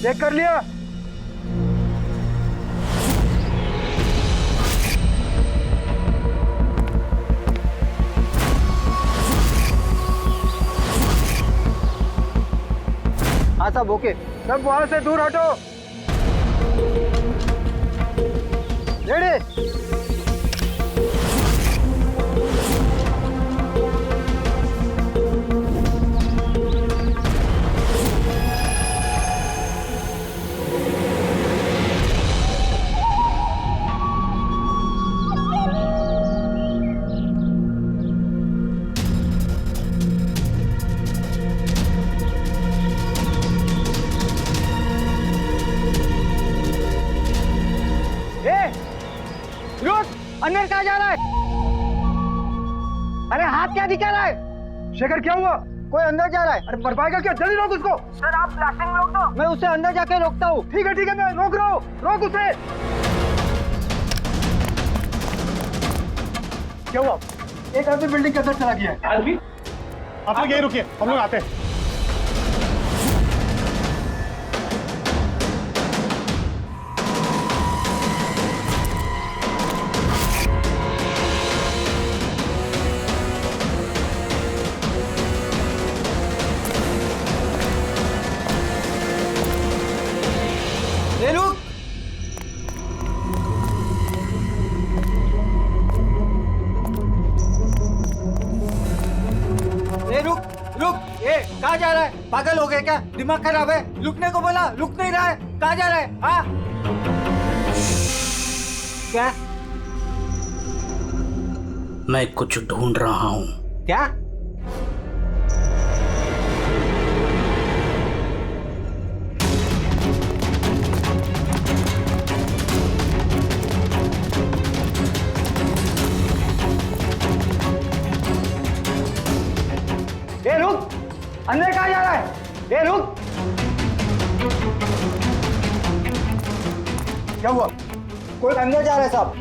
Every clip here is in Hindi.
चेक कर लिया? हाँ साहब ओके। सब वहां से दूर हटो। रेडी? अंदर कहाँ जा रहा है? अरे हाथ क्या दिखा रहा है? शेखर क्या हुआ? कोई अंदर जा रहा है। अरे मर पाएगा क्या? जल्दी रोक उसको। सर आप ब्लास्टिंग रोक दो। मैं उसे अंदर जाके रोकता हूँ। ठीक है मैं रोक रहा हूँ। रोक उसे। क्या हुआ? एक आदमी बिल्डिंग के अंदर चला गया है। आदमी? आप लोग यहीं रुकिए, हम लोग आते हैं। कहाँ जा रहा है? पागल हो गए क्या? दिमाग खराब है? रुकने को बोला, रुक नहीं रहा है। कहाँ जा रहा है? हाँ? क्या? मैं कुछ ढूंढ रहा हूँ। क्या? ए रुक! अंदर कहाँ जा रहा है? ए रुक! क्या हुआ? कोई अंदर जा रहा है साहब।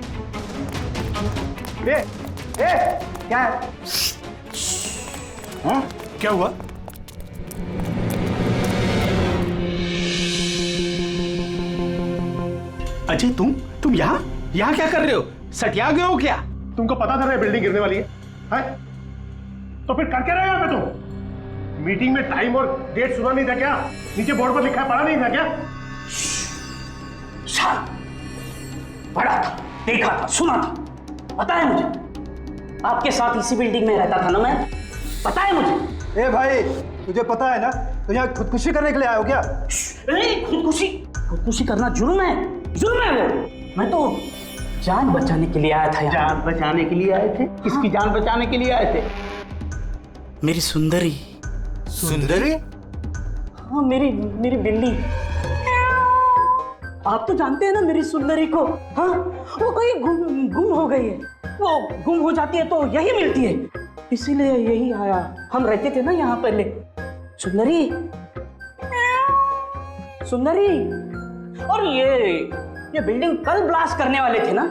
ए क्या है? हाँ? क्या हुआ? अजय तुम यहाँ क्या कर रहे हो? सटिया गए हो क्या? तुमको पता था ना बिल्डिंग गिरने वाली है? तो फिर कर क्या रहे हो यहाँ पे तुम? मीटिंग में टाइम और डेट सुना नहीं था क्या? नीचे बोर्ड पर लिखा है, पढ़ा नहीं था क्या? पढ़ा था, देखा था, सुना था, पता है मुझे। आपके साथ इसी बिल्डिंग में रहता था ना मैं, पता है मुझे। ए भाई, तुझे पता है ना तो यहाँ खुदकुशी करने के लिए आए हो क्या? खुदकुशी करना जुर्म है वो। मैं तो जान बचाने के लिए आया था। जान बचाने के लिए आए थे? किसकी जान बचाने के लिए आए थे? मेरी सुंदरी। हाँ मेरी बिल्ली। आप तो जानते हैं ना मेरी सुंदरी को। हाँ वो कहीं गुम हो गई है। वो गुम हो जाती है तो यही मिलती है, इसीलिए यही आया। हम रहते थे ना यहाँ पहले। सुंदरी और ये बिल्डिंग कल ब्लास्ट करने वाले थे ना?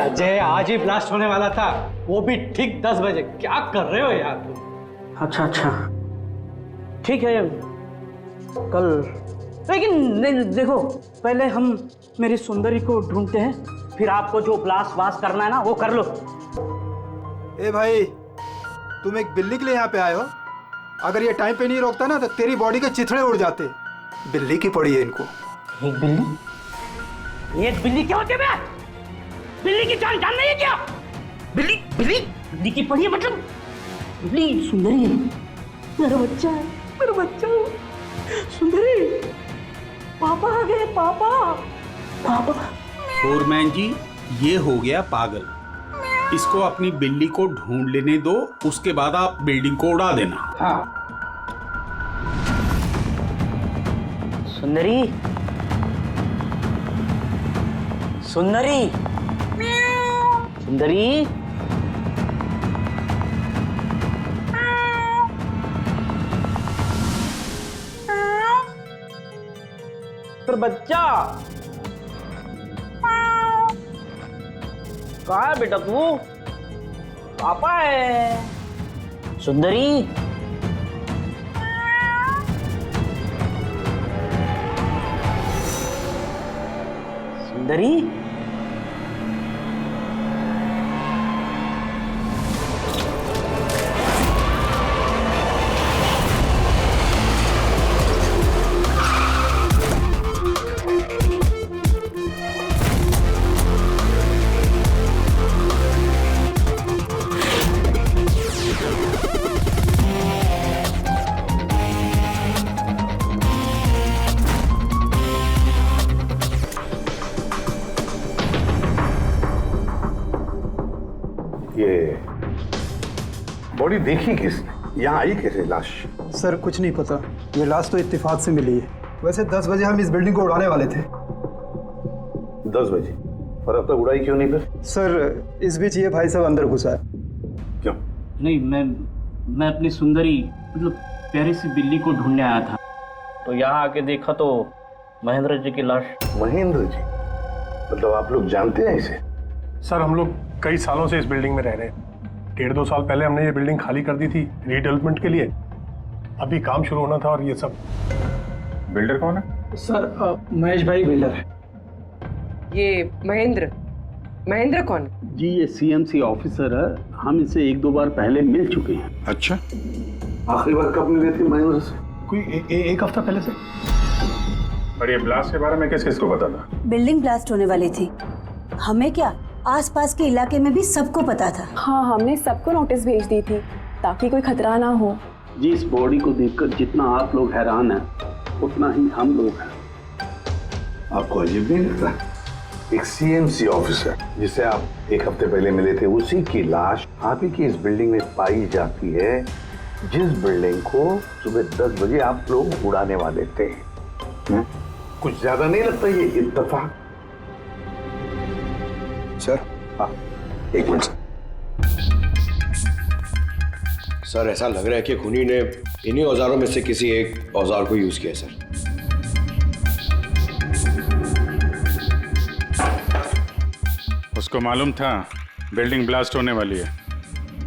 अजय आज ही ब्लास्ट होने वाला था, वो भी ठीक 10 बजे। क्या कर रहे हो यार तुम? अच्छा ठीक है कल, लेकिन देखो पहले हम मेरी सुंदरी को ढूंढते हैं, फिर आपको जो ब्लास्ट वास्ट करना है ना वो कर लो। ए भाई, तुम एक बिल्ली के लिए यहाँ पे आए हो? अगर ये टाइम पे नहीं रोकता ना तो तेरी बॉडी के चिथड़े उड़ जाते। बिल्ली की पड़ी है इनको। एक बिल्ली क्या होती है? बिल्ली की जान नहीं है क्या? बिल्ली की पड़ी है मतलब? बिल्ली सुंदरी है, मेरा बच्चा है, मेरा बच्चा सुंदरी। पापा आ गए, पापा। फोरमैन जी, ये हो गया पागल। इसको अपनी बिल्ली को ढूंढ लेने दो, उसके बाद आप बिल्डिंग को उड़ा देना। हाँ। सुंदरी पर बच्चा कहाँ है बेटा तू? पापा है। सुंदरी सुंदरी, ये बॉडी देखी किसने? यहाँ आई कैसे लाश? सर कुछ नहीं पता, ये लाश तो इत्तेफाक से मिली है। वैसे 10 बजे हम इस बिल्डिंग को उड़ाने वाले थे। 10 बजे? और अब तक उड़ाई क्यों नहीं फिर? सर इस बीच ये भाई साहब अंदर घुसा है। क्यों? नहीं, मैं अपनी सुंदरी मतलब प्यारी सी बिल्ली को ढूंढने आया था, तो यहाँ आके देखा तो महेंद्र जी की लाश। महेंद्र जी? मतलब आप लोग जानते हैं इसे? सर हम लोग कई सालों से इस बिल्डिंग में रह रहे हैं। 1.5-2 साल पहले हमने ये बिल्डिंग खाली कर दी थी रीडेवलपमेंट के लिए। अभी काम शुरू होना था और ये सब। बिल्डर कौन है? सर महेश भाई बिल्डर है। ये महेंद्र कौन है? जी ये सीएमसी ऑफिसर है, हम इसे 1-2 बार पहले मिल चुके हैं। अच्छा, आखिरी बार कब मिले थे महेंद्र से? कोई एक हफ्ता पहले से। और ये ब्लास्ट के बारे में किस किस को पता था? बिल्डिंग ब्लास्ट होने वाली थी, हमें क्या आसपास के इलाके में भी सबको पता था। हाँ, हमने सबको नोटिस भेज दी थी ताकि कोई खतरा ना हो। जी इस बॉडी को देखकर जितना आप लोग हैरान हैं, उतना ही हम लोग हैं। आपको अजीब नहीं लगता? एक सीएमसी ऑफिसर जिसे आप 1 हफ्ते पहले मिले थे, उसी की लाश आप ही की इस बिल्डिंग में पाई जाती है, जिस बिल्डिंग को सुबह 10 बजे आप लोग उड़ाने वाले थे। कुछ ज्यादा नहीं लगता ये इत्तेफाक? सर हाँ, एक मिनट सर, ऐसा लग रहा है कि खूनी ने इन्हीं औजारों में से किसी एक औजार को यूज किया सर। उसको मालूम था बिल्डिंग ब्लास्ट होने वाली है,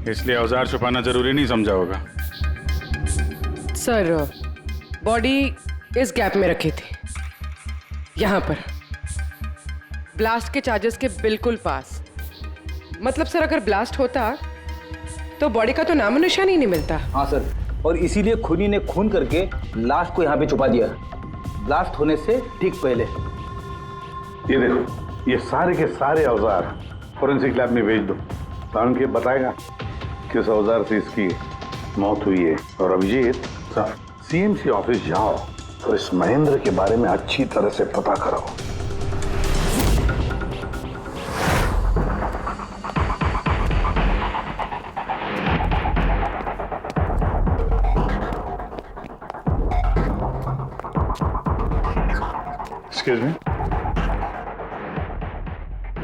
इसलिए औजार छुपाना जरूरी नहीं समझा होगा। सर बॉडी इस गैप में रखी थी, यहाँ पर ब्लास्ट के चार्जेस के बिल्कुल पास। मतलब सर अगर ब्लास्ट होता तो बॉडी का तो नामो निशान ही नहीं मिलता। हाँ सर, और इसीलिए खूनी ने खून करके लाश को यहाँ पे छुपा दिया, ब्लास्ट होने से ठीक पहले। ये देखो, ये सारे के सारे औजार फोरेंसिक लैब में भेज दो, कारण के बताएगा किस औजार से इसकी मौत हुई है। और अभिजीत, सीएमसी ऑफिस जाओ और इस महेंद्र के बारे में अच्छी तरह से पता करो। एक्सक्यूज मी,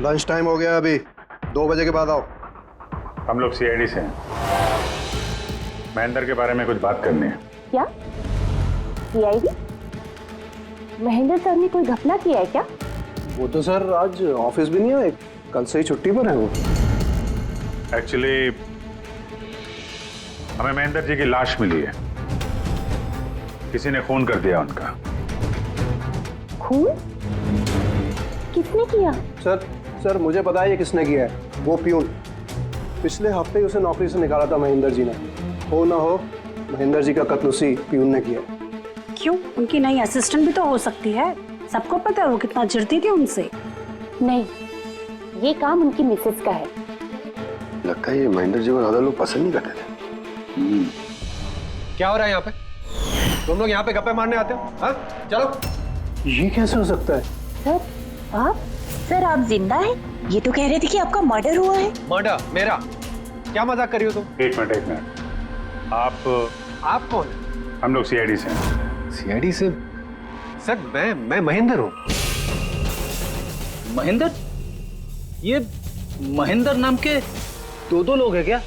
लंच टाइम हो गया, अभी 2 बजे के बाद आओ। हम लोग सीआईडी से हैं, महेंद्र के बारे में कुछ बात करनी है। क्या सीआईडी? महेंद्र सर ने कोई घपला किया है क्या? वो तो सर आज ऑफिस भी नहीं आए, कल से ही छुट्टी पर है वो। एक्चुअली हमें महेंद्र जी की लाश मिली है, किसी ने खून कर दिया उनका। खून? किसने किया? सर मुझे पता है ये किसने किया है, वो प्यून। पिछले हफ्ते ही उसे नौकरी से निकाला था महेंद्र जी ने। हो ना हो महेंद्र जी का कत्ल उसी प्यून ने किया। क्यों? उनकी नई असिस्टेंट भी तो हो सकती है, सबको पता है वो कितना चिढ़ती थी उनसे। नहीं, ये काम उनकी मिसेस का है। लगता है ये महेंद्र जी को ज्यादा लोग पसंद नहीं करते थे। क्या हो रहा है यहाँ पे? तुम लोग यहाँ पे गप्पे मारने आते हो? हाँ चलो। ये कैसे हो सकता है? सर आप? सर आप जिंदा हैं? ये तो कह रहे थे कि आपका मर्डर हुआ है। मर्डर? मेरा? क्या मजाक कर रही हो तुम? एक मिनट, आप कौन? हम लोग सीआईडी से हैं। सीआईडी से? सर मैं महेंद्र हूँ। महेंद्र? ये महेंद्र नाम के 2 लोग हैं क्या?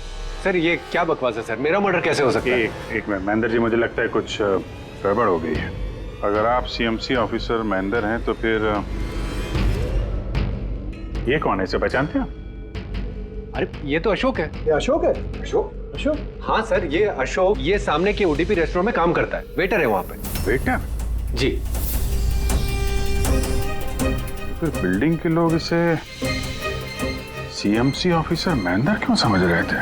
सर ये क्या बकवास है सर, मेरा मर्डर कैसे हो सकता है? एक मिनट महेंद्र जी, मुझे लगता है कुछ गड़बड़ हो गई है। अगर आप सीएमसी ऑफिसर महेंद्र हैं तो फिर ये कौन है, इसे पहचानते हैं? अरे ये तो अशोक है। ये अशोक है? अशोक? हाँ सर, ये अशोक ये सामने के ओडीपी रेस्टोरेंट में काम करता है, वेटर है वहाँ पे। वेटर? जी। फिर बिल्डिंग के लोग इसे सीएमसी ऑफिसर महेंद्र क्यों समझ रहे थे?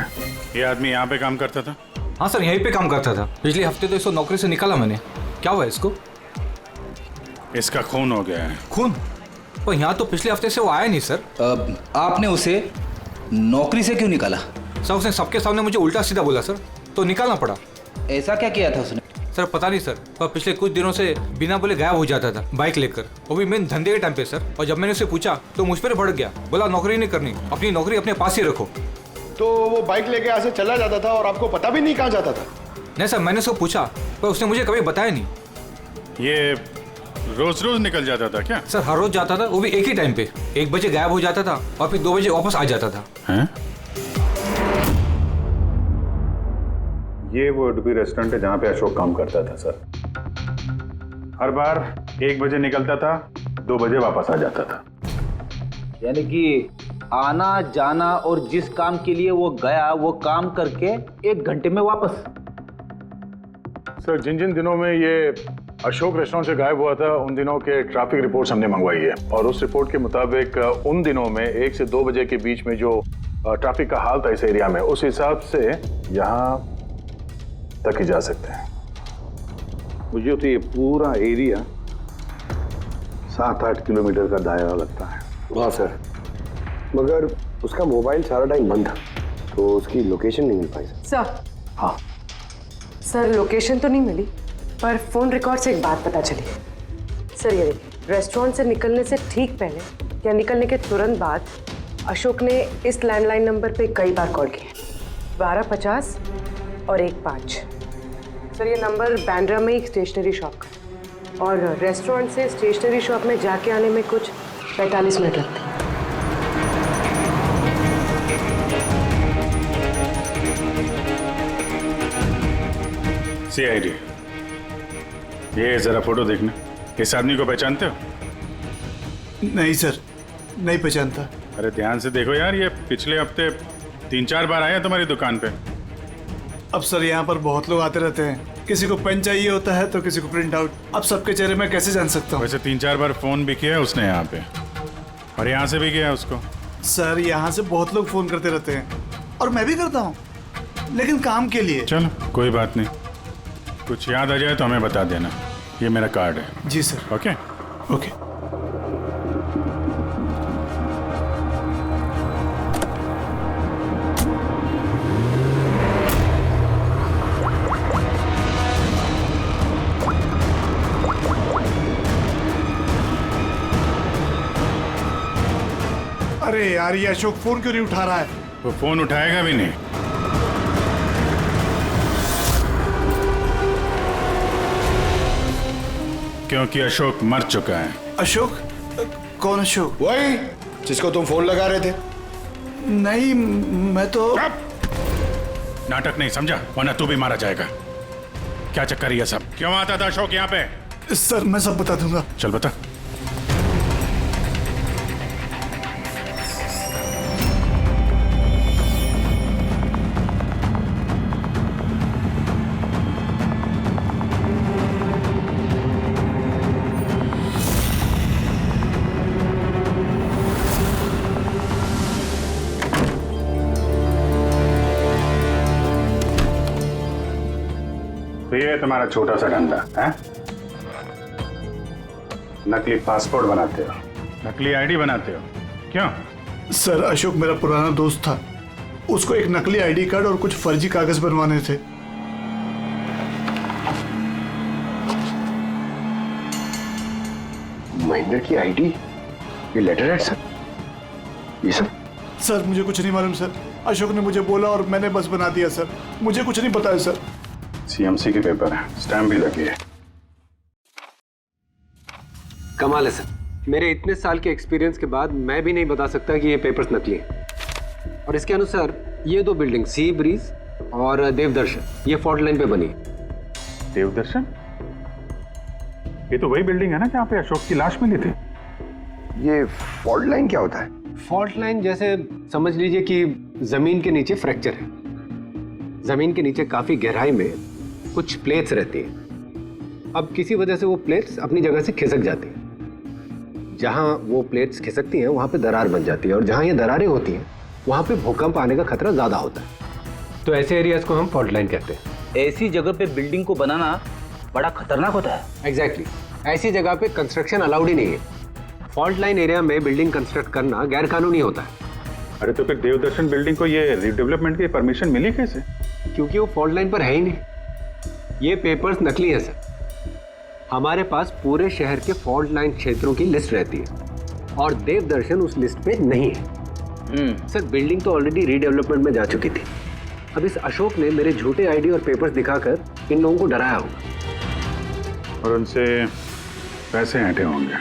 ये आदमी यहाँ पे काम करता था? हाँ सर, यहीं पे काम करता था। पिछले हफ्ते तो इसको नौकरी से निकाला मैंने। क्या हुआ इसको? इसका खून हो गया है। खून? पर यहाँ तो पिछले हफ्ते से वो आया नहीं सर। आपने उसे नौकरी से क्यों निकाला? सर उसने सबके सामने मुझे उल्टा सीधा बोला सर, तो निकालना पड़ा। ऐसा क्या किया था उसने? सर पता नहीं सर, पर पिछले कुछ दिनों से बिना बोले गायब हो जाता था बाइक लेकर, वो भी मेन धंधे के टाइम पे सर। और जब मैंने उसे पूछा तो मुझ पर भड़क गया, बोला नौकरी नहीं करनी, अपनी नौकरी अपने पास ही रखो। तो वो बाइक लेके यहाँ से चला जाता था और आपको पता भी नहीं कहाँ जाता था? नहीं सर, मैंने उसको पूछा पर उसने मुझे कभी बताया नहीं। ये रोज रोज निकल जाता था क्या? सर हर रोज जाता था, वो भी एक ही टाइम पे। 1 बजे गायब हो जाता था और फिर 2 बजे वापस आ जाता था। हैं? ये वो उडुपी रेस्टोरेंट है जहाँ पे अशोक काम करता था सर। हर बार 1 बजे निकलता था, 2 बजे वापस आ जाता था। यानी कि आना जाना और जिस काम के लिए वो गया वो काम करके 1 घंटे में वापस। सर जिन जिन दिनों में ये अशोक रेस्टोरेंट से गायब हुआ था उन दिनों के ट्रैफिक रिपोर्ट्स हमने मंगवाई है, और उस रिपोर्ट के मुताबिक उन दिनों में 1 से 2 बजे के बीच में जो ट्रैफिक का हाल था इस एरिया में, उस हिसाब से यहाँ तक ही जा सकते हैं। मुझे तो ये पूरा एरिया 7-8 किलोमीटर का दायरा लगता है। हाँ सर, मगर उसका मोबाइल सारा टाइम बंद था, तो उसकी लोकेशन नहीं मिल पाई सर। हाँ सर लोकेशन तो नहीं मिली, पर फोन रिकॉर्ड से एक बात पता चली। सर ये देखिए, रेस्टोरेंट से निकलने से ठीक पहले या निकलने के तुरंत बाद अशोक ने इस लैंडलाइन नंबर पे कई बार कॉल किया, 1250 और 15। सर ये नंबर बांद्रा में एक स्टेशनरी शॉप का है, और रेस्टोरेंट से स्टेशनरी शॉप में जाके आने में कुछ 45 मिनट लगते हैं। CID, ये जरा फोटो देखना। इस आदमी को पहचानते हो? नहीं सर, नहीं पहचानता। अरे ध्यान से देखो यार, ये पिछले हफ्ते 3-4 बार आया तुम्हारी दुकान पे। अब सर यहाँ पर बहुत लोग आते रहते हैं, किसी को पेन चाहिए होता है तो किसी को प्रिंट आउट। अब सबके चेहरे में कैसे जान सकता हूँ? वैसे 3-4 बार फोन भी किया उसने यहाँ पे, और यहाँ से भी किया उसको। सर यहाँ से बहुत लोग फोन करते रहते हैं, और मैं भी करता हूँ, लेकिन काम के लिए। चलो कोई बात नहीं, कुछ याद आ जाए तो हमें बता देना। ये मेरा कार्ड है। जी सर। Okay okay. अरे यार, ये अशोक फोन क्यों नहीं उठा रहा है? वो फोन उठाएगा भी नहीं। क्योंकि अशोक मर चुका है। अशोक? कौन अशोक? वही जिसको तुम फोन लगा रहे थे। नहीं, मैं तो नाटक नहीं समझा, वरना तू भी मारा जाएगा। क्या चक्कर है ये सब? क्यों आता था अशोक यहाँ पे? सर मैं सब बता दूंगा। चल बता। तो ये तुम्हारा छोटा सा धंधा है? नकली पासपोर्ट बनाते हो, नकली आईडी बनाते हो, क्यों? सर अशोक मेरा पुराना दोस्त था, उसको एक नकली आईडी कार्ड और कुछ फर्जी कागज बनवाने थे। महेंद्र की आईडी, ये लेटर है सर, ये सब? सर मुझे कुछ नहीं मालूम सर, अशोक ने मुझे बोला और मैंने बस बना दिया सर, मुझे कुछ नहीं पता है सर। CMC के पेपर है, स्टैम्प भी लगी है। कमाल है सर, मेरे इतने साल के एक्सपीरियंस के बाद मैं भी नहीं बता सकता कि ये पेपर्स नकली हैं। और इसके अनुसार ये 2 बिल्डिंग सी ब्रीज और देवदर्शन, ये फॉल्ट लाइन पे बनी। देवदर्शन? ये तो वही बिल्डिंग है ना जहाँ पे अशोक की लाश मिली थी। ये फॉल्ट लाइन क्या होता है? फॉल्ट लाइन जैसे समझ लीजिए कि जमीन के नीचे फ्रैक्चर है, जमीन के नीचे काफी गहराई में कुछ प्लेट्स रहती हैं। अब किसी वजह से वो प्लेट्स अपनी जगह से खिसक जाती हैं, जहाँ वो प्लेट्स खिसकती हैं वहाँ पे दरार बन जाती है, और जहाँ ये दरारें होती हैं वहाँ पे भूकंप आने का खतरा ज़्यादा होता है। तो ऐसे एरियाज को हम फॉल्ट लाइन कहते हैं। ऐसी जगह पे बिल्डिंग को बनाना बड़ा खतरनाक होता है। एग्जैक्टली, ऐसी जगह पे कंस्ट्रक्शन अलाउड ही नहीं है। फॉल्ट लाइन एरिया में बिल्डिंग कंस्ट्रक्ट करना गैर कानूनी होता है। अरे तो फिर देवदर्शन बिल्डिंग को ये रीडेवलपमेंट की परमिशन मिली कैसे? क्योंकि वो फॉल्ट लाइन पर है ही नहीं। ये पेपर्स नकली हैं सर। हमारे पास पूरे शहर के फॉल्ट लाइन क्षेत्रों की लिस्ट रहती है और देवदर्शन उस लिस्ट पे नहीं है। सर बिल्डिंग तो ऑलरेडी रीडेवलपमेंट में जा चुकी थी। अब इस अशोक ने मेरे झूठे आईडी और पेपर्स दिखाकर इन लोगों को डराया होगा और उनसे पैसे ऐंठे होंगे।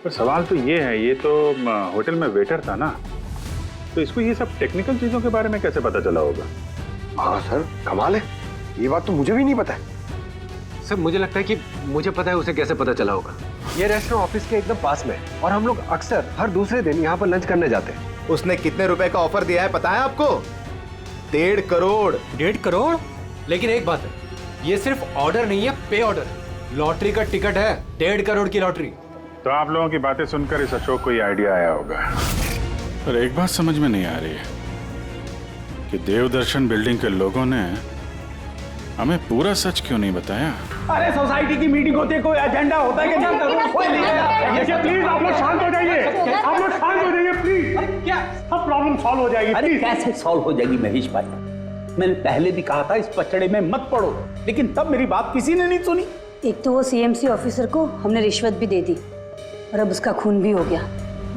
पर सवाल तो ये है, ये तो होटल में वेटर था ना, तो इसको ये सब टेक्निकल चीजों के बारे में कैसे पता चला होगा? हाँ सर, कमाल है, ये बात तो मुझे भी नहीं पता है। सर मुझे लगता है कि मुझे पता है उसे कैसे पता चला होगा। ये रेस्टोरेंट ऑफिस के एकदम पास में है और हम लोग अक्सर हर दूसरे दिन यहाँ पर लंच करने जाते हैं। उसने कितने रुपए का ऑफर दिया है पता है आपको? 1.5 करोड़। 1.5 करोड़? लेकिन एक बात है, ये सिर्फ ऑर्डर नहीं है, पे ऑर्डर। लॉटरी का टिकट है, 1.5 करोड़ की लॉटरी। तो आप लोगों की बातें सुनकर इस अशोक को ये आइडिया आया होगा। पर एक बात समझ में नहीं आ रही है कि देवदर्शन बिल्डिंग के लोगों ने हमें पूरा सच क्यों नहीं बताया? अरे सोसाइटी की मीटिंग होती है, कोई एजेंडा होता है कि प्लीज आप लोग शांत हो जाइए, आप लोग शांत हो जाइए प्लीज। क्या सब प्रॉब्लम सॉल्व हो जाएगी? अरे कैसे सॉल्व हो जाएगी महेश भाई? मैंने पहले भी कहा था इस पचड़े में मत पड़ो, लेकिन तब मेरी बात किसी ने नहीं सुनी। एक तो वो सीएमसी ऑफिसर को हमने रिश्वत भी दे दी और अब उसका खून भी हो गया।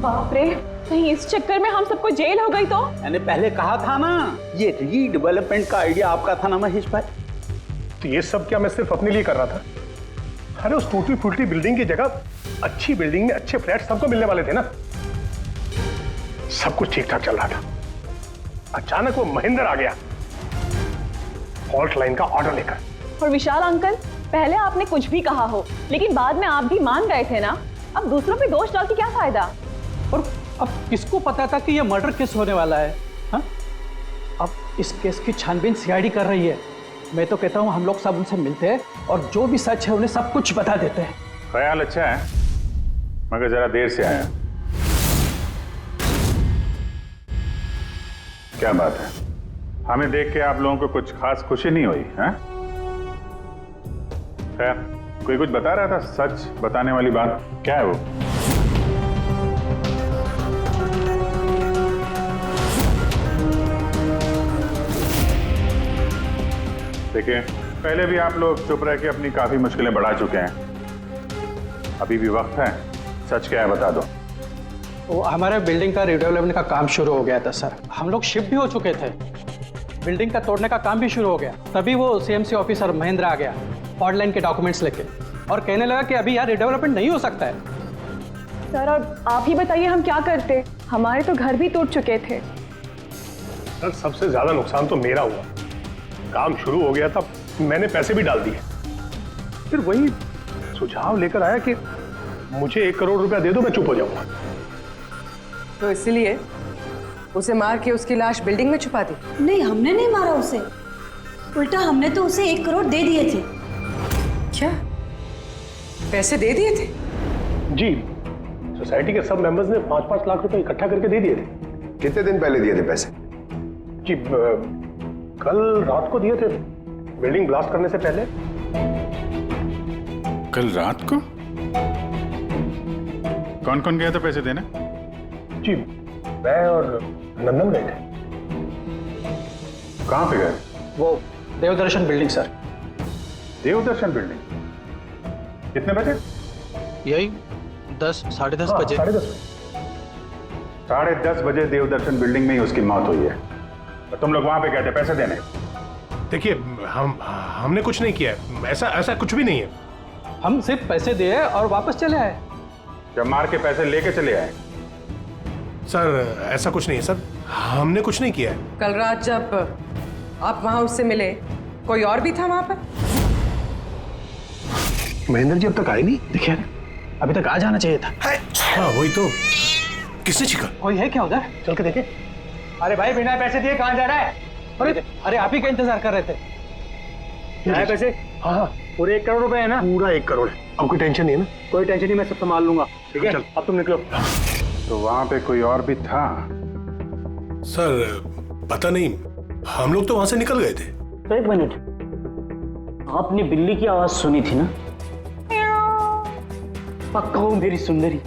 बाप रे, कहीं इस चक्कर में हम सबको जेल हो गई तो? मैंने पहले कहा था ना, ये रीडेवलपमेंट का आइडिया आपका था ना महेश भाई? तो ये सब क्या मैं सिर्फ अपने लिए कर रहा था? अरे उस टूटी फूटी बिल्डिंग की जगह अच्छी बिल्डिंग में अच्छे फ्लैट सबको मिलने वाले थे ना। सब कुछ ठीक ठाक चल रहा था, अचानक वो महेंद्र आ गया फॉल्ट लाइन का ऑर्डर लेकर। और विशाल अंकल, पहले आपने कुछ भी कहा हो, लेकिन बाद में आप भी मान गए थे ना। अब दूसरों पे दोष डाल के क्या फायदा? और अब किसको पता था कि ये मर्डर केस होने वाला है? हाँ? अब इस केस की छानबीन सीआईडी कर रही है। मैं तो कहता हूँ हम लोग सब उनसे मिलते हैं और जो भी सच है उन्हें सब कुछ बता देते हैं। ख्याल अच्छा है, मगर जरा देर से आया। क्या बात है, हमें देख के आप लोगों को कुछ खास खुशी नहीं हुई? हैं? खैर, कोई कुछ बता रहा था, सच बताने वाली बात क्या है वो? देखिए, पहले भी आप लोग चुप रह के अपनी काफी मुश्किलें बढ़ा चुके हैं। अभी भी वक्त है, सच क्या है बता दो। वो हमारे बिल्डिंग का रिडेवलपमेंट का काम शुरू हो गया था सर। हम लोग शिफ्ट भी हो चुके थे, बिल्डिंग का तोड़ने का काम भी शुरू हो गया। तभी वो सीएमसी ऑफिसर महेंद्र आ गया फॉल्ट लाइन के डॉक्यूमेंट्स लेके और कहने लगा कि अभी यार रिडेवलपमेंट नहीं हो सकता है। सर अब आप ही बताइए हम क्या करते? हमारे तो घर भी टूट चुके थे। सर सबसे ज्यादा नुकसान तो मेरा हुआ। काम शुरू हो गया था, मैंने पैसे भी डाल दिए, फिर वही सुझाव लेकर आया कि मुझे 1 करोड़ रुपया दे दो, मैं चुप हो जाऊंगा। तो इसलिए उसे मार के उसकी लाश बिल्डिंग में छुपा दी? नहीं, हमने नहीं मारा उसे, उल्टा हमने तो उसे 1 करोड़ दे दिए थे। क्या पैसे दे दिए थे? जी, सोसाइटी के सब मेंबर्स ने 5-5 लाख रुपए इकट्ठा करके दे दिए थे। कितने दिन पहले दिए थे पैसे? जी कल रात को दिए थे, बिल्डिंग ब्लास्ट करने से पहले। कल रात को? कौन कौन गया था पैसे देने? जी मैं और नंदन गए थे। कहाँ पे गए? वो देवदर्शन बिल्डिंग सर। देवदर्शन बिल्डिंग? कितने बजे? यही 10, 10:30 बजे। 10:30 बजे देवदर्शन बिल्डिंग में ही उसकी मौत हुई है। तो तुम लोग वहां पे गए थे पैसे देने? देखिए हमने कुछ नहीं किया, ऐसा कुछ भी नहीं है। हम सिर्फ पैसे दिए और वापस चले आए। जब मार के पैसे लेके चले आए? सर ऐसा कुछ नहीं है सर, हमने कुछ नहीं किया है। कल रात जब आप वहां उससे मिले, कोई और भी था वहां पर? महेंद्र जी अब तक आए नहीं। देखिए अभी तक आ जाना चाहिए था। हाँ वही तो, किसने छिका? कोई है क्या उधर? चल के देखे। अरे भाई बिना पैसे दिए कहाँ जा रहा है? अरे आप ही का इंतजार कर रहे थे। पैसे? हाँ पूरे 1 करोड़ रुपए है ना? पूरा 1 करोड़ है। अब कोई टेंशन नहीं है ना? कोई टेंशन नहीं, मैं सब संभाल लूंगा। ठीक है, चल। अब तुम निकलो। तो वहां पे कोई और भी था? सर पता नहीं, हम लोग तो वहां से निकल गए थे। तो 1 मिनट, आपने बिल्ली की आवाज सुनी थी ना? पक्का हूँ मेरी सुंदरी,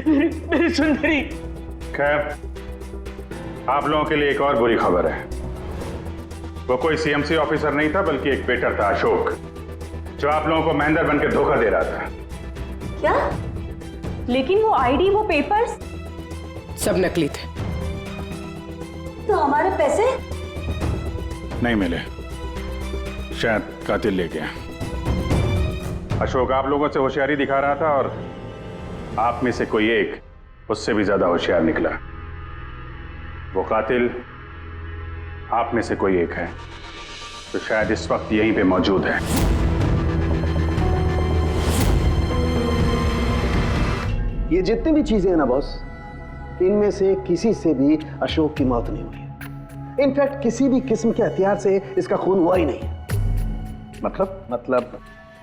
मेरी सुंदरी। खैर, आप लोगों के लिए एक और बुरी खबर है। वो कोई सीएमसी ऑफिसर नहीं था, बल्कि एक वेटर था, अशोक, जो आप लोगों को महेंद्र बन के धोखा दे रहा था। क्या? लेकिन वो आईडी, वो पेपर्स सब नकली थे। तो हमारे पैसे? नहीं मिले, शायद कातिल ले गया। अशोक आप लोगों से होशियारी दिखा रहा था और आप में से कोई एक उससे भी ज्यादा होशियार निकला। वो कातिल आप में से कोई एक है, तो शायद इस वक्त यहीं पे मौजूद है। ये जितनी भी चीजें हैं ना बॉस, इनमें से किसी से भी अशोक की मौत नहीं हुई है। इनफैक्ट किसी भी किस्म के हथियार से इसका खून हुआ ही नहीं है।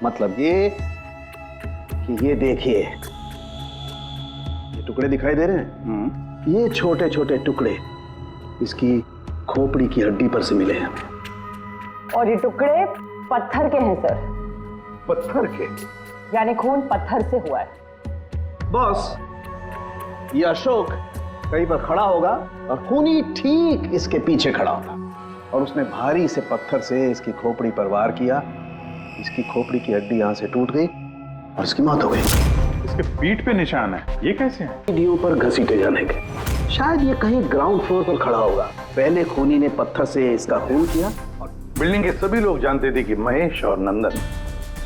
मतलब ये कि ये देखिए, ये टुकड़े दिखाई दे रहे हैं? ये छोटे छोटे टुकड़े इसकी खोपड़ी की हड्डी पर से मिले हैं। और ये टुकड़े पत्थर के हैं सर। पत्थर के? यानी खून पत्थर से हुआ है। बॉस, ये अशोक कहीं पर खड़ा होगा और खूनी ठीक इसके पीछे खड़ा होगा, और उसने भारी से पत्थर से इसकी खोपड़ी पर वार किया। इसकी खोपड़ी की हड्डी यहां से टूट गई और इसकी मौत हो गई। इसके पीठ पे निशान है, ये कैसे है? सीढ़ियों पर घसीटे जाने के। शायद ये कहीं ग्राउंड फ्लोर पर खड़ा होगा। पहले खूनी ने पत्थर से इसका खून किया। बिल्डिंग के सभी लोग जानते थे कि महेश और नंदन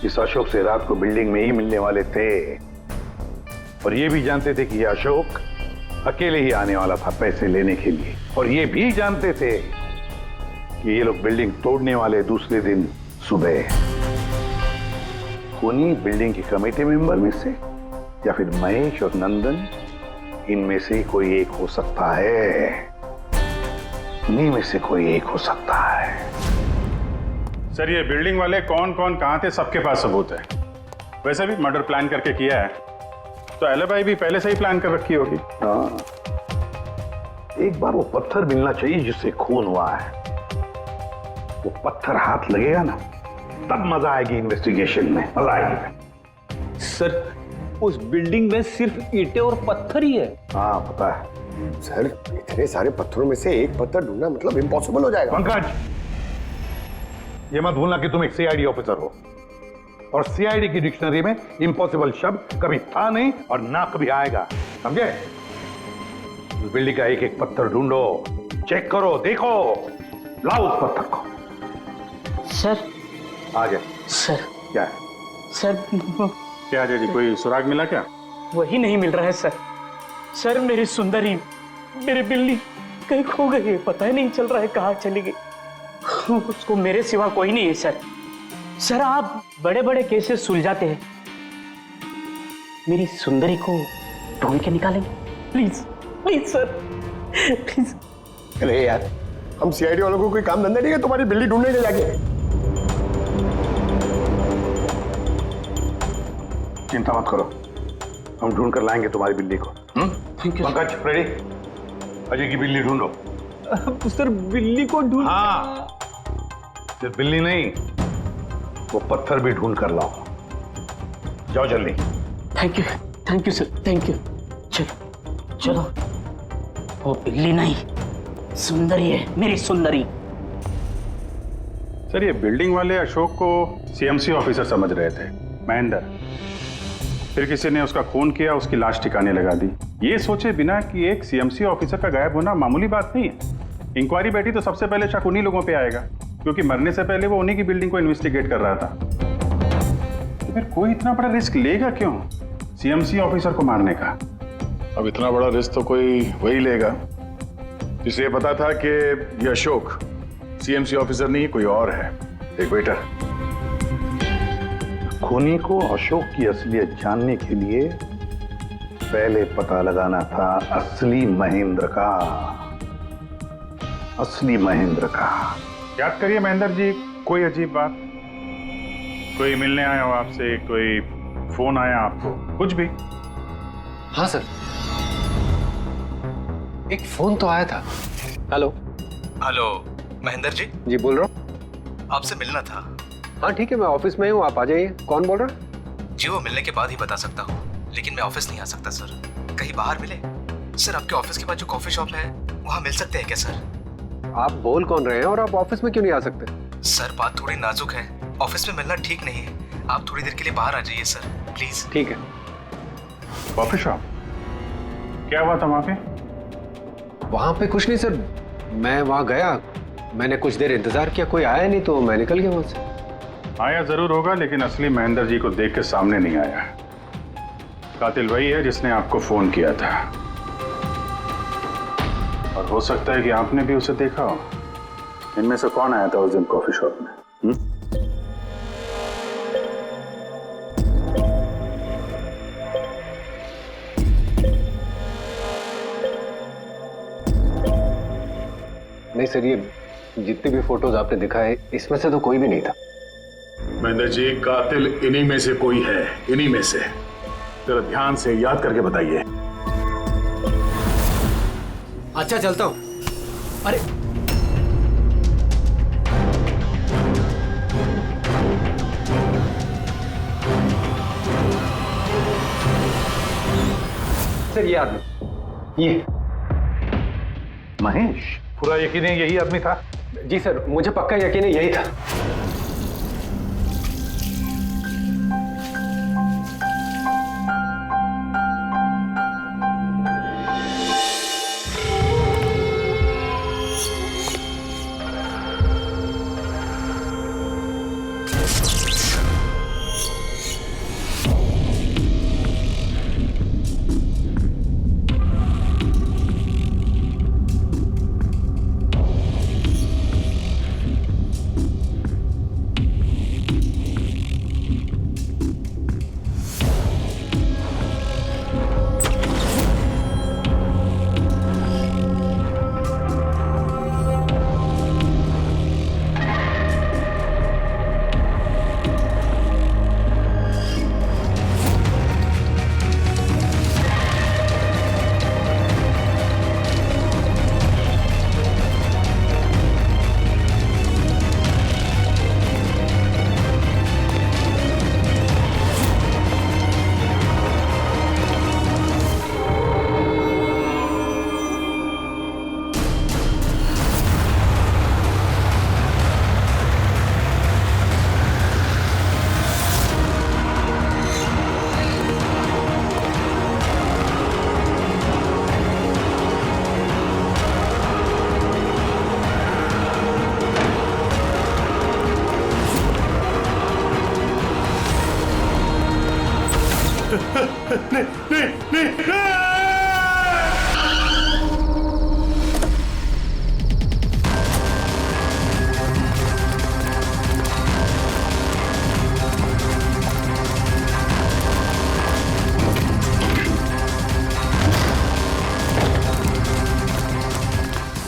इस अशोक से रात को बिल्डिंग में ही मिलने वाले थे, और ये भी जानते थे कि ये अशोक अकेले ही आने वाला था पैसे लेने के लिए, और ये भी जानते थे कि ये लोग बिल्डिंग तोड़ने वाले दूसरे दिन सुबह। खूनी बिल्डिंग की कमेटी मेंबर में से या फिर महेश और नंदन, इनमें से कोई एक हो सकता है। इन्हीं में से कोई एक हो सकता है। सर ये बिल्डिंग वाले कौन कौन कहां थे, सबके पास सबूत है। वैसे भी मर्डर प्लान करके किया है, तो एलिबाई भी पहले से ही प्लान कर रखी होगी। हाँ, एक बार वो पत्थर मिलना चाहिए जिससे खून हुआ है। वो पत्थर हाथ लगेगा ना, तब मजा आएगी इन्वेस्टिगेशन में, मजा आएगी। सर उस बिल्डिंग में सिर्फ ईंटें और पत्थर ही है। हाँ पता है सर, इतने सारे पत्थरों में से एक पत्थर ढूंढना मतलब इम्पॉसिबल हो जाएगा। पंकज, ये मत भूलना कि तुम एक सीआईडी ऑफिसर हो, और सीआईडी की डिक्शनरी में इम्पॉसिबल शब्द कभी था नहीं और ना कभी आएगा, समझे? उस बिल्डिंग का एक एक पत्थर ढूंढो, चेक करो, देखो, लाओ उस पत्थर को। सर आ गया। सर क्या है? सर क्या जी, कोई सुराग मिला क्या? वही नहीं मिल रहा है सर। सर मेरी सुंदरी, मेरी बिल्ली कहीं खो गई है, पता ही नहीं चल रहा है कहाँ चली गई। उसको मेरे सिवा कोई नहीं है सर। सर आप बड़े बड़े केसेस सुलझाते हैं, मेरी सुंदरी को ढूंढ के निकालेंगे प्लीज, प्लीज सर, प्लीज। अरे यार, हम सीआईडी वालों को कोई काम धंधा नहीं है तुम्हारी बिल्ली ढूंढने के जाके? चिंता मत करो, हम ढूंढ कर लाएंगे तुम्हारी बिल्ली को। पंकज रेडी? अजय की बिल्ली ढूंढो। सर बिल्ली को ढूंढ? हाँ, सिर्फ बिल्ली नहीं, वो पत्थर भी ढूंढ कर लाओ। जाओ जल्दी। Thank you sir, thank you. चलो चलो, वो बिल्ली नहीं सुंदरी है, मेरी सुंदरी। सर ये बिल्डिंग वाले अशोक को सीएमसी ऑफिसर समझ रहे थे, महेंद्र। फिर किसी ने उसका खून किया, उसकी लाश ठिकाने लगा दी, ये सोचे बिना कि एक सीएमसी ऑफिसर का गायब होना मामूली बात नहीं है। इंक्वायरी बैठी तो सबसे पहले शक उन्हीं लोगों पे आएगा, क्योंकि मरने से पहले वो उन्हीं की बिल्डिंग को इन्वेस्टिगेट कर रहा था। तो फिर कोई इतना बड़ा रिस्क लेगा क्यों सीएमसी ऑफिसर को मारने का? अब इतना बड़ा रिस्क तो कोई वही लेगा जिसे ये पता था कि ये अशोक सीएमसी ऑफिसर नहीं कोई और है, एक वेटर। खूनी को अशोक की असलियत जानने के लिए पहले पता लगाना था असली महेंद्र का। असली महेंद्र का। याद करिए महेंद्र जी, कोई अजीब बात? कोई मिलने आया हो आपसे, कोई फोन आया आपको, कुछ भी? हाँ सर, एक फोन तो आया था। Hello hello Mahendra ji. जी बोल रहा हूँ। आपसे मिलना था। हाँ ठीक है, मैं ऑफिस में हूँ, आप आ जाइए। कौन बोल रहा है? जी वो मिलने के बाद ही बता सकता हूँ, लेकिन मैं ऑफिस नहीं आ सकता सर। कहीं बाहर मिले? सर आपके ऑफिस के पास जो कॉफी शॉप है वहाँ मिल सकते हैं क्या सर? आप बोल कौन रहे हैं और आप ऑफिस में क्यों नहीं आ सकते? सर बात थोड़ी नाजुक है, ऑफिस में मिलना ठीक नहीं है। आप थोड़ी देर के लिए बाहर आ जाइए सर, प्लीज। ठीक है। Coffee shop? क्या हुआ था वहाँ पे? वहाँ पे कुछ नहीं सर, मैं वहाँ गया, मैंने कुछ देर इंतजार किया, कोई आया नहीं तो मैं निकल गया वहाँ से। आया जरूर होगा, लेकिन असली महेंद्र जी को देख के सामने नहीं आया। कातिल वही है जिसने आपको फोन किया था, और हो सकता है कि आपने भी उसे देखा हो। इनमें से कौन आया था उस दिन कॉफी शॉप में? नहीं सर, ये जितनी भी फोटोज आपने दिखाए इसमें से तो कोई भी नहीं था। महेंद्र जी, कातिल इन्हीं में से कोई है, इन्हीं में से। जरा ध्यान से याद करके बताइए। अच्छा चलता हूँ। अरे सर, ये आदमी, ये महेश? पूरा यकीन है यही आदमी था? जी सर, मुझे पक्का यकीन है यही था।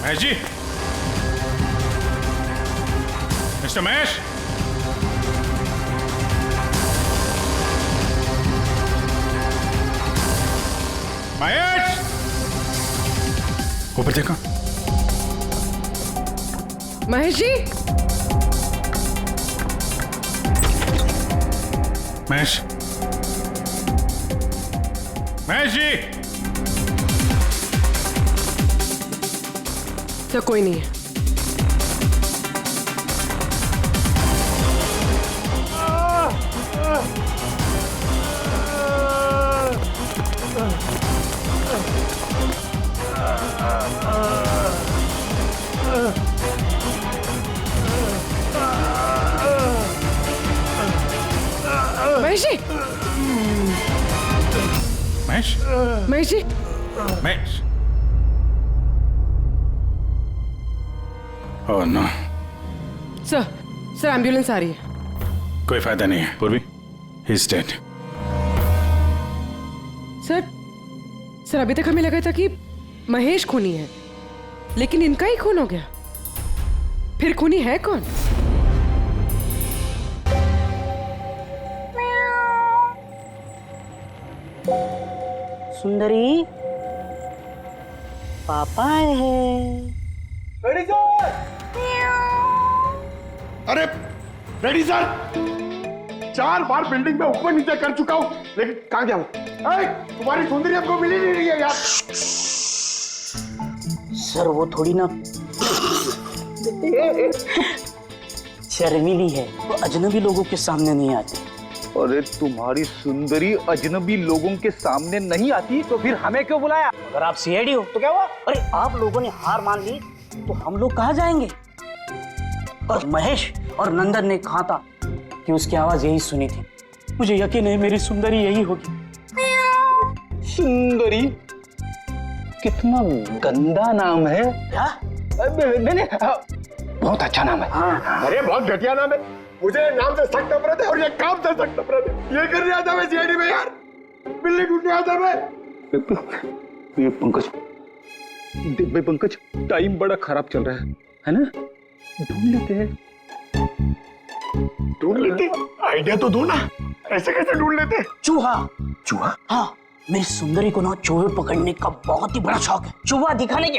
महेश जी, मिस्टर महेश, महेश, ऊपर देखो। महेश जी, महेश, महेश जी। तो कोई नहीं है। Mahesh ji, Mahesh, Mahesh ji, Mahesh. Oh no. Sir ambulance आ रही है। कोई फायदा नहीं है पूर्वी, ही इज डेड। सर अभी तक हमें लगा था कि महेश खूनी है, लेकिन इनका ही खून हो गया। फिर खूनी है कौन? सुंदरी, पापा आए हैं। Ready sir. अरे रेडी सर, 4 बार बिल्डिंग में ऊपर नीचे कर चुका हूँ, लेकिन कहाँ गया हूँ? तुम्हारी सुंदरी हमको मिली नहीं रही है यार। सर वो थोड़ी ना शर्मीली है, वो अजनबी लोगों के सामने नहीं आती। अरे तुम्हारी सुंदरी अजनबी लोगों के सामने नहीं आती तो फिर हमें क्यों बुलाया? अगर आप सीआईडी हो तो क्या हुआ? अरे आप लोगों ने हार मान ली तो हम लोग कहाँ जाएंगे? और महेश और नंदन ने कहा था कि उसकी आवाज यही सुनी थी। मुझे यकीन है मेरी सुंदरी यही होगी। सुंदरी? कितना गंदा नाम है। क्या? नहीं, बहुत अच्छा नाम है। अरे बहुत घटिया नाम है। मुझे नाम से सख्त नफरत है और ये काम से सख्त नफरत है। ये कर रहा था मैं सीआईडी में यार, बिल्ली ढूंढने आया था मैं। ये पंकज, देख भाई पंकज, टाइम बड़ा खराब चल रहा है ना? ढूंढ लेते हैं। ढूंढ लेते? आइडिया तो दो ना, ऐसे कैसे ढूंढ लेते? चूहा। चूहा? हाँ, मेरी सुंदरी को ना चूहे पकड़ने का बहुत ही बड़ा शौक है। चूहा दिखाने के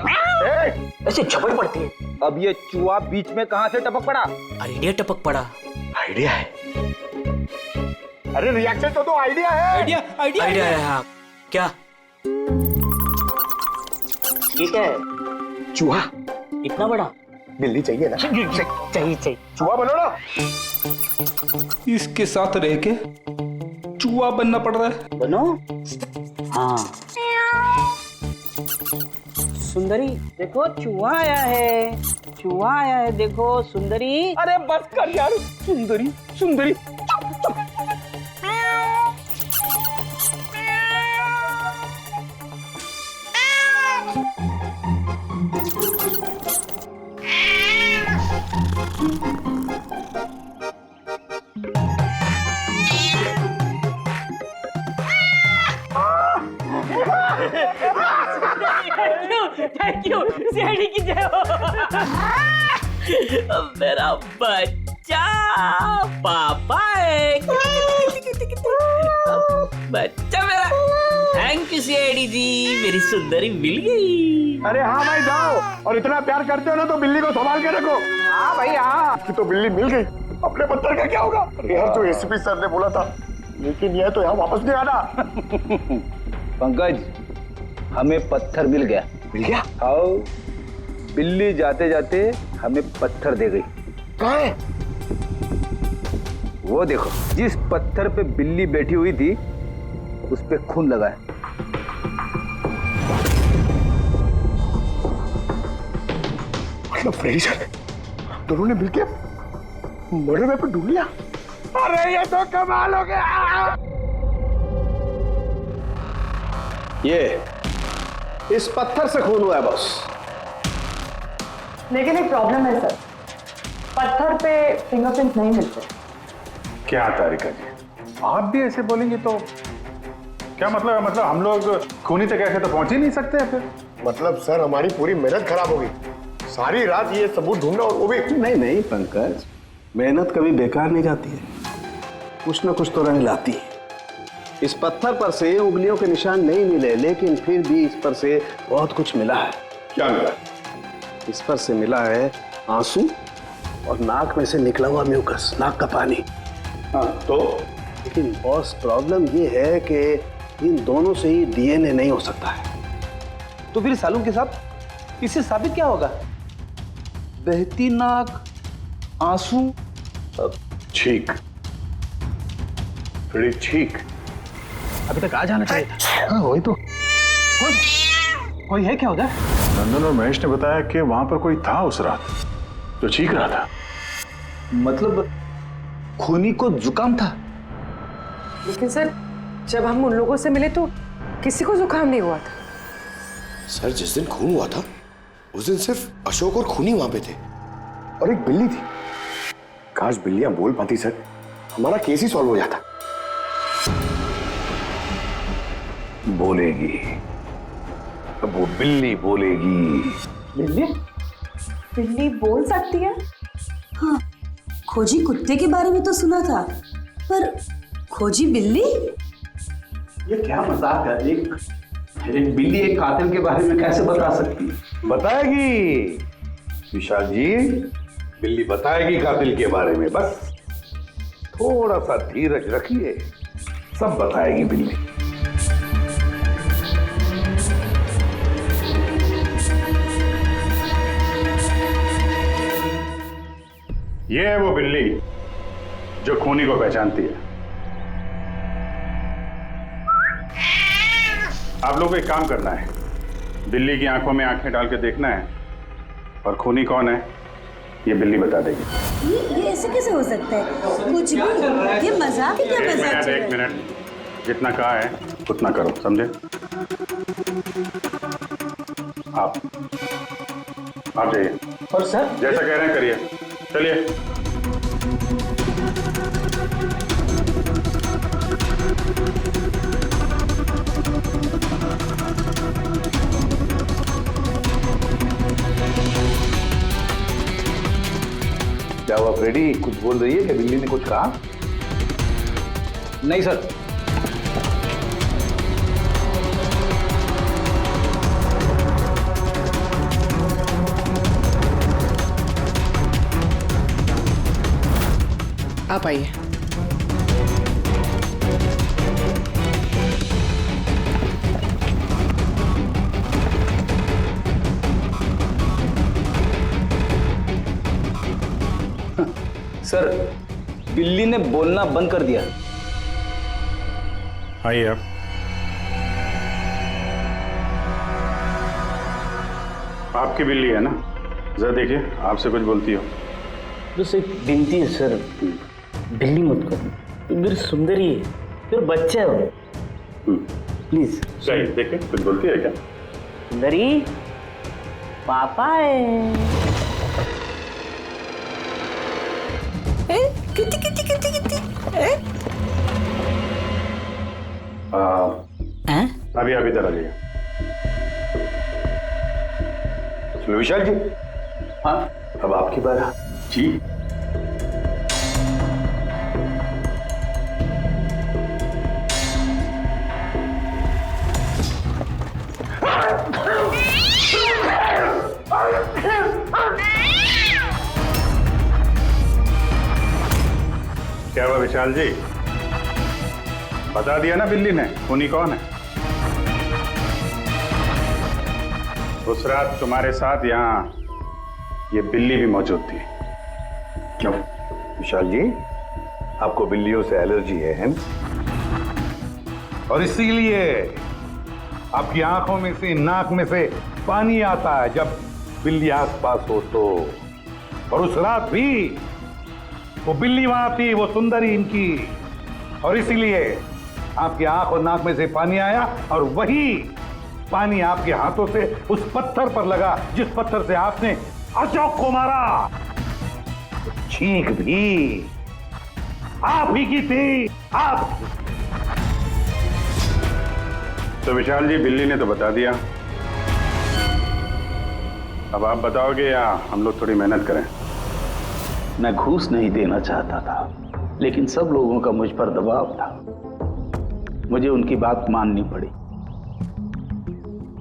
ऐसे झपट पड़ती है। अब ये चूहा बीच में कहाँ से टपक पड़ा? आइडिया टपक पड़ा। आइडिया है? अरे रिएक्शन तो आइडिया है। आइडिया है। हाँ क्या? ये क्या है? चूहा। इतना बड़ा? बिल्ली चाहिए ना? चाहिए। चूहा बनो ना। इसके साथ रह के चूहा बनना पड़ रहा है। बनो? हाँ। सुंदरी देखो चूहा आया है, चूहा आया है देखो सुंदरी। अरे बस कर यार, सुंदरी सुंदरी। थैंक यू सीआईडी की जय हो। मेरा बच्चा पापा है, बच्चा मेरा। थैंक यू सीआईडी जी, मेरी सुंदरी मिल गई। अरे हाँ भाई जाओ, और इतना प्यार करते हो ना तो बिल्ली को संभाल के रखो। हाँ भाई हाँ। तो बिल्ली मिल गई, अपने पत्थर का क्या होगा? यार जो एसपी सर ने बोला था, लेकिन यह तो यहाँ वापस नहीं आना। पंकज, हमें पत्थर मिल गया। मिल गया? आओ, बिल्ली जाते जाते हमें पत्थर दे गई। कहाँ है? वो देखो, जिस पत्थर पे बिल्ली बैठी हुई थी उस पे खून लगा है। मतलब फ्रेडी सर दोनों ने मिलके मर्डर वेपन ढूंढ लिया। अरे ये तो कमाल हो गया। ये इस पत्थर से खून हुआ है बॉस। लेकिन एक प्रॉब्लम है सर, पत्थर पे फिंगरप्रिंट नहीं मिलते। क्या तारिका जी, आप भी ऐसे बोलेंगे तो क्या मतलब? मतलब हम लोग खूनी तक ऐसे तो पहुंच ही नहीं सकते फिर? मतलब सर हमारी पूरी मेहनत खराब हो गई, सारी रात ये सबूत ढूंढना, और वो भी। नहीं पंकज, मेहनत कभी बेकार नहीं जाती है, कुछ ना कुछ तो रंग लाती है। इस पत्थर पर से उंगलियों के निशान नहीं मिले, लेकिन फिर भी इस पर से बहुत कुछ मिला है। क्या मिला? इस पर से मिला है आंसू और नाक में से निकला हुआ म्यूकस, नाक का पानी। हाँ तो? लेकिन बॉस प्रॉब्लम ये है कि इन दोनों से ही डीएनए नहीं हो सकता है। तो फिर सालू के साथ इससे साबित क्या होगा? बहती नाक, आंसू, छींक, थोड़ी छींक। अभी तक आ जाना चाहिए था। हाँ वही तो। कोई है क्या उधर? नंदन और महेश ने बताया कि वहां पर कोई था उस रात जो चीख रहा था। मतलब खूनी को जुकाम था? लेकिन सर, जब हम उन लोगों से मिले तो किसी को जुकाम नहीं हुआ था। सर जिस दिन खून हुआ था उस दिन सिर्फ अशोक और खूनी वहां पे थे, और एक बिल्ली थी। काश बिल्लियां बोल पाती सर, हमारा केस ही सॉल्व हो जाता। बोलेगी, अब वो बिल्ली बोलेगी। बिल्ली? बिल्ली बोल सकती है? हाँ, खोजी कुत्ते के बारे में तो सुना था, पर खोजी बिल्ली? ये क्या मजाक है? एक बिल्ली एक कातिल के बारे में कैसे बता सकती है? बताएगी विशाल जी, बिल्ली बताएगी कातिल के बारे में। बस थोड़ा सा धीरज रखिए, सब बताएगी बिल्ली। ये है वो बिल्ली जो खूनी को पहचानती है। आप लोगों को एक काम करना है, बिल्ली की आंखों में आंखें डाल के देखना है और खूनी कौन है ये बिल्ली बता देगी। ये ऐसे कैसे हो सकता है? कुछ भी, ये मजाक है क्या? मजाक चल रहा है। एक मिनट, जितना कहा है उतना करो, समझे? आप जाइए। और सर जैसा कह रहे हैं करिए, चलिए। क्या हुआ फ्रेडी, कुछ बोल रही है कि बिल्ली ने कुछ कहा? नहीं सर। आप आइए। सर, बिल्ली ने बोलना बंद कर दिया। आइए आप। आपकी बिल्ली है ना? जरा देखिए, आपसे कुछ बोलती हो। बस एक विनती है सर, बिल्ली मत करो, मेरी सुंदरी है, मेरा बच्चा है वो, प्लीज। सही, देखिए कुछ बोलती है क्या? सुंदरी पापा है। कितनी कितनी कितनी कितनी अभी आप इधर आ जाइए। विशाल जी, हाँ अब आपकी बात जी। क्या हुआ विशाल जी? बता दिया ना बिल्ली ने खूनी कौन है? उस रात तुम्हारे साथ यहाँ ये बिल्ली भी मौजूद थी। क्यों विशाल जी, आपको बिल्लियों से एलर्जी है ना? और इसीलिए आपकी आंखों में से, नाक में से पानी आता है जब बिल्ली आसपास हो तो। और उस रात भी वो बिल्ली वहां थी, वो सुंदरी इनकी, और इसीलिए आपकी आंख और नाक में से पानी आया और वही पानी आपके हाथों से उस पत्थर पर लगा जिस पत्थर से आपने अशोक को मारा। चीख भी आप ही की थी, आप। तो विशाल जी, बिल्ली ने तो बता दिया, अब आप बताओगे या हम लोग थोड़ी मेहनत करें? मैं घूस नहीं देना चाहता था, लेकिन सब लोगों का मुझ पर दबाव था, मुझे उनकी बात माननी पड़ी।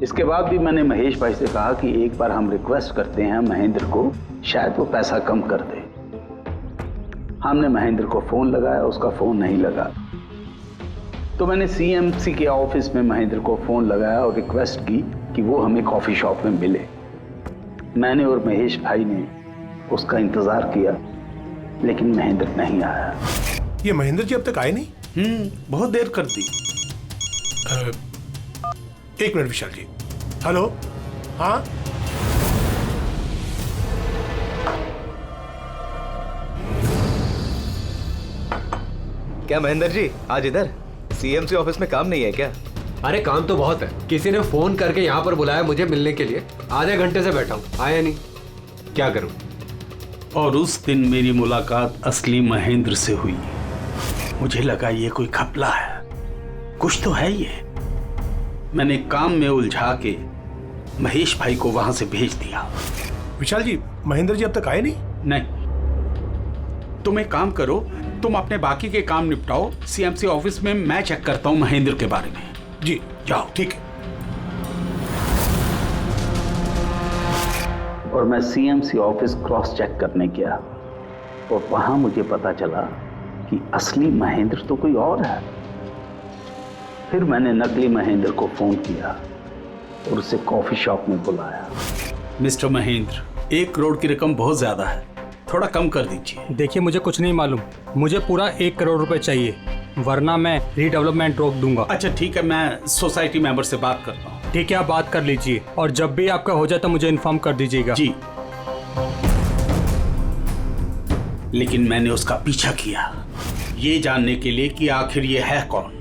इसके बाद भी मैंने महेश भाई से कहा कि एक बार हम रिक्वेस्ट करते हैं महेंद्र को, शायद वो पैसा कम कर दे। हमने महेंद्र को फोन लगाया, उसका फोन नहीं लगा, तो मैंने सीएमसी के ऑफिस में महेंद्र को फोन लगाया और रिक्वेस्ट की कि वो हमें कॉफी शॉप में मिले। मैंने और महेश भाई ने उसका इंतजार किया, लेकिन महेंद्र नहीं आया। ये महेंद्र जी अब तक आए नहीं? बहुत देर कर दी। एक मिनट विशाल जी। हेलो, हाँ क्या महेंद्र जी आज इधर? सीएमसी ऑफिस में काम नहीं है क्या? अरे काम तो बहुत है, किसी ने फोन करके यहाँ पर बुलाया मुझे मिलने के लिए, आधे घंटे से बैठा हूँ, आया नहीं, क्या करूँ? और उस दिन मेरी मुलाकात असली महेंद्र से हुई। मुझे लगा ये कोई घपला है, कुछ तो है ये। मैंने काम में उलझा के महेश भाई को वहां से भेज दिया। विशाल जी, महेंद्र जी अब तक आए नहीं? नहीं। तुम एक काम करो, तुम अपने बाकी के काम निपटाओ, सीएमसी ऑफिस में मैं चेक करता हूँ महेंद्र के बारे में। जी जाओ। ठीक है। और मैं सीएमसी ऑफिस क्रॉस चेक करने गया और वहां मुझे पता चला कि असली महेंद्र तो कोई और है। फिर मैंने नकली महेंद्र को फोन किया और उसे कॉफी शॉप में बुलाया। मिस्टर महेंद्र, 1 करोड़ की रकम बहुत ज्यादा है, थोड़ा कम कर दीजिए। देखिए, मुझे कुछ नहीं मालूम, मुझे पूरा 1 करोड़ रुपए चाहिए, वरना मैं रीडेवलपमेंट रोक दूंगा। अच्छा ठीक है, मैं सोसाइटी मेंबर से बात करता हूँ। ठीक है, आप बात कर लीजिए और जब भी आपका हो जाए तो मुझे इन्फॉर्म कर दीजिएगा। जी। लेकिन मैंने उसका पीछा किया ये जानने के लिए कि आखिर ये है कौन।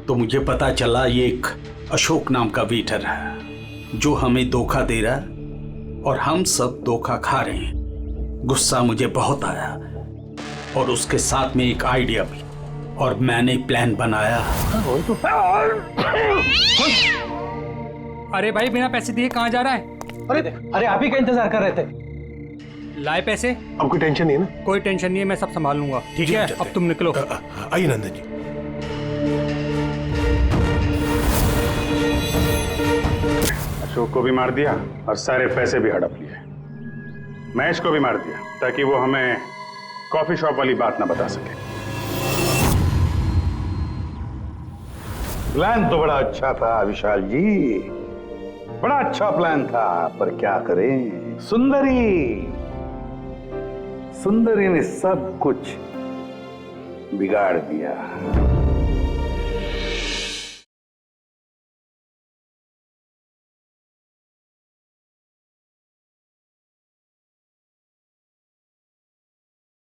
तो मुझे पता चला ये एक अशोक नाम का वेटर है जो हमें धोखा दे रहा है और हम सब धोखा खा रहे हैं। गुस्सा मुझे बहुत आया और उसके साथ में एक आइडिया भी, और मैंने प्लान बनाया। अरे भाई, बिना पैसे दिए कहाँ जा रहा है? अरे आप ही का इंतजार कर रहे थे। लाए पैसे? अब कोई टेंशन नहीं है ना? कोई टेंशन नहीं है, मैं सब संभाल लूंगा। ठीक है, अब तुम निकलो। आइए नंदन जी। अशोक को भी मार दिया और सारे पैसे भी हड़प लिए। महेश को भी मार दिया ताकि वो हमें कॉफी शॉप वाली बात ना बता सके। प्लान तो बड़ा अच्छा था विशाल जी, बड़ा अच्छा प्लान था, पर क्या करें, सुंदरी ने सब कुछ बिगाड़ दिया।